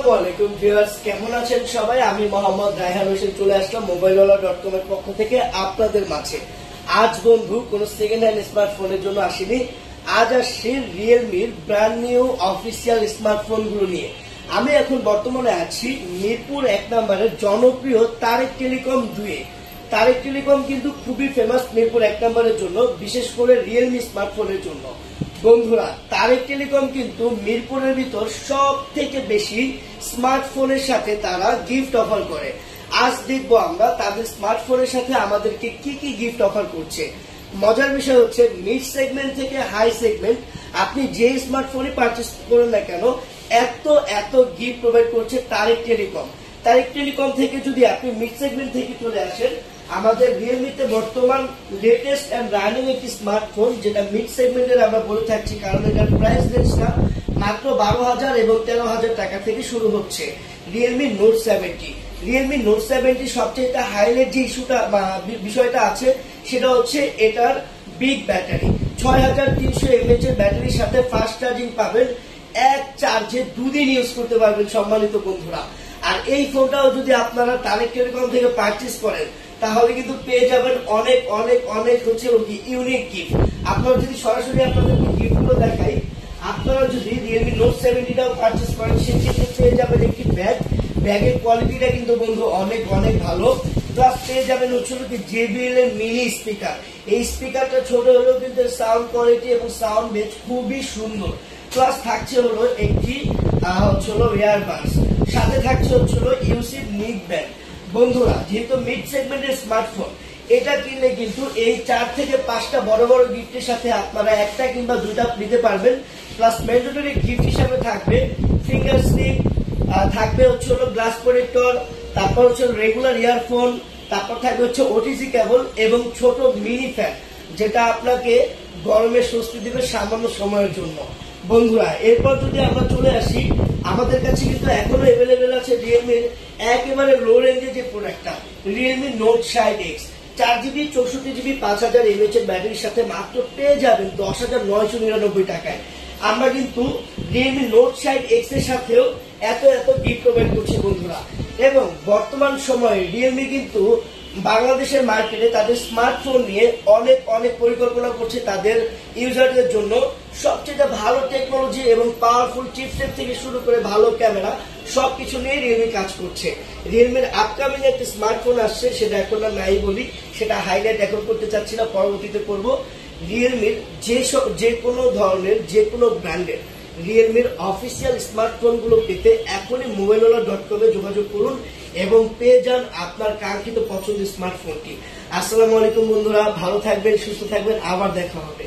আসসালামু আলাইকুম ভিউয়ার্স, কেমন আছেন সবাই? আমি মোহাম্মদ রায়হান হোসেন চলে আসলাম mobileola.com এর পক্ষ থেকে আপনাদের মাঝে। আজ বন্ধু কোন সেকেন্ড হ্যান্ড স্মার্টফোনের জন্য আসিনি, আজ আসছি রিয়েলমির ব্র্যান্ড নিউ অফিসিয়াল স্মার্টফোন গুলো নিয়ে। আমি এখন বর্তমানে আছি মিরপুর 1 নম্বরের জনপ্রিয় তারেক টেলিকম 2-এ। তারেক টেলিকম কিন্তু খুবই ফেমাস মিরপুর 1 নম্বরের জন্য, বিশেষ করে রিয়েলমি স্মার্টফোনের জন্য। বন্ধুরা, তারেক টেলিকম কিন্তু মিরপুরের ভিতর সব থেকে বেশি স্মার্টফোনের সাথে তারা গিফট অফার করে। আজ দেখবো আমরা তাদের স্মার্টফোনের সাথে আমাদেরকে কি কি গিফট অফার করছে। মজার বিষয় হচ্ছে মিড সেগমেন্ট থেকে হাই সেগমেন্ট আপনি যে স্মার্টফোনই পারচেস করেন না কেন, এত গিফট প্রোভাইড করছে তারেক টেলিকম। তারেক টেলিকম থেকে যদি আপনি মিড সেগমেন্ট থেকে চলে আসেন, আমাদের রিয়েলমিতে বর্তমান লেটেস্ট এন্ড রানিং একটি স্মার্টফোন, যেটা মিড সেগমেন্টের আমরা বলে থাকছি কারণ এটার প্রাইস রেঞ্জটা মাত্র 12,000 এবং 13,000 টাকা থেকে শুরু হচ্ছে। Realme note 70। রিয়েলমি নোট 70 সবচেয়ে হাইলাইট যে ইস্যুটা বিষয়টা আছে সেটা হচ্ছে এটার বিগ ব্যাটারি। 6300 mAh এর ব্যাটারির সাথে ফাস্ট চার্জিং পাবেন, এক চার্জে 2 দিন ইউজ করতে পারবেন সম্মানিত বন্ধুরা। আর এই ফোনটাও যদি আপনারা তারেক টেলিকম থেকে পারচেজ করেন তাহলে কিন্তু পেয়ে যাবেন অনেক অনেক অনেক হচ্ছে ইউনিক গিফট। আপনারা যদি সরাসরি আপনাদেরকে গিফটগুলো দেখাই, আপনারা যদি রিয়েলমি নোট 70টাও পারচেজ করেন সেক্ষেত্রে পেয়ে যাবেন একটি ব্যাগ। ব্যাগের কোয়ালিটিটা কিন্তু বন্ধু অনেক অনেক ভালো। প্লাস পেয়ে যাবেন হচ্ছে কি JBL এর মিনি স্পিকার। এই স্পিকারটা ছোট হলেও কিন্তু সাউন্ড কোয়ালিটি এবং সাউন্ড বেজ খুবই সুন্দর। প্লাস থাকছে হলো একটি ইয়ারবাডস, সাথে থাকছে হচ্ছিল ইউসি নিক ব্যান্ড। বন্ধুরা, যেহেতু মিড সেগমেন্টের স্মার্টফোন, এটা কিনলে কিন্তু এই 4 থেকে 5টা বড় বড় গিফটের সাথে আপনারা একটা কিংবা 2টা নিতে পারবেন। প্লাস ম্যান্ডেটরি গিফট হিসাবে থাকবে ফিঙ্গার স্লিপ, থাকবে হচ্ছে গ্লাস প্রোটেক্টর, তারপর হচ্ছে রেগুলার ইয়ারফোন, তারপর থাকবে হচ্ছে ওটিজি কেবল এবং ছোট মিনি ফ্যান, যেটা আপনাকে গরমে স্বস্তি দিবে সামান্য সময়ের জন্য। বন্ধুরা, এরপর যদি আমরা চলে আসি, আমাদের কাছে কিন্তু এখনো অ্যাভেলেবেল আছে রিয়েলমির একেবারে লো রেঞ্জের যে প্রোডাক্টটা, Realme note 60X। 4GB 64GB 5000 mAh এর ব্যাটারির সাথে মাত্র পেয়ে যাবেন 10,999 টাকায়। আমরা কিন্তু রিয়েলমি নোট 60X এর সাথেও এত গিফট প্রোভাইড করছি বন্ধুরা। এবং বর্তমান সময়ে রিয়েলমি কিন্তু বাংলাদেশের মার্কেটে তাদের স্মার্টফোন নিয়ে অনেক পরিকল্পনা করছে তাদের ইউজারদের জন্য। সবচেয়ে ভালো টেকনোলজি এবং পাওয়ারফুল চিপসেট থেকে শুরু করে ভালো ক্যামেরা সবকিছু নিয়ে রিয়েলমি কাজ করছে। রিয়েলমির আপকামিং একটা স্মার্টফোন আসছে, সেটা এখন নাই বলি, সেটা হাইলাইট এখন করতে চাচ্ছি না, পরবর্তীতে করব। রিয়েলমির যে কোনো ধরনের যে কোনো ব্র্যান্ডের রিয়েলমির অফিসিয়াল স্মার্টফোন গুলো পেতে এখনই mobileola.com এ যোগাযোগ করুন এবং পেয়ে যান আপনার কাঙ্ক্ষিত পছন্দের স্মার্টফোনটি। আসসালামু আলাইকুম বন্ধুরা, ভালো থাকবেন, সুস্থ থাকবেন, আবার দেখা হবে।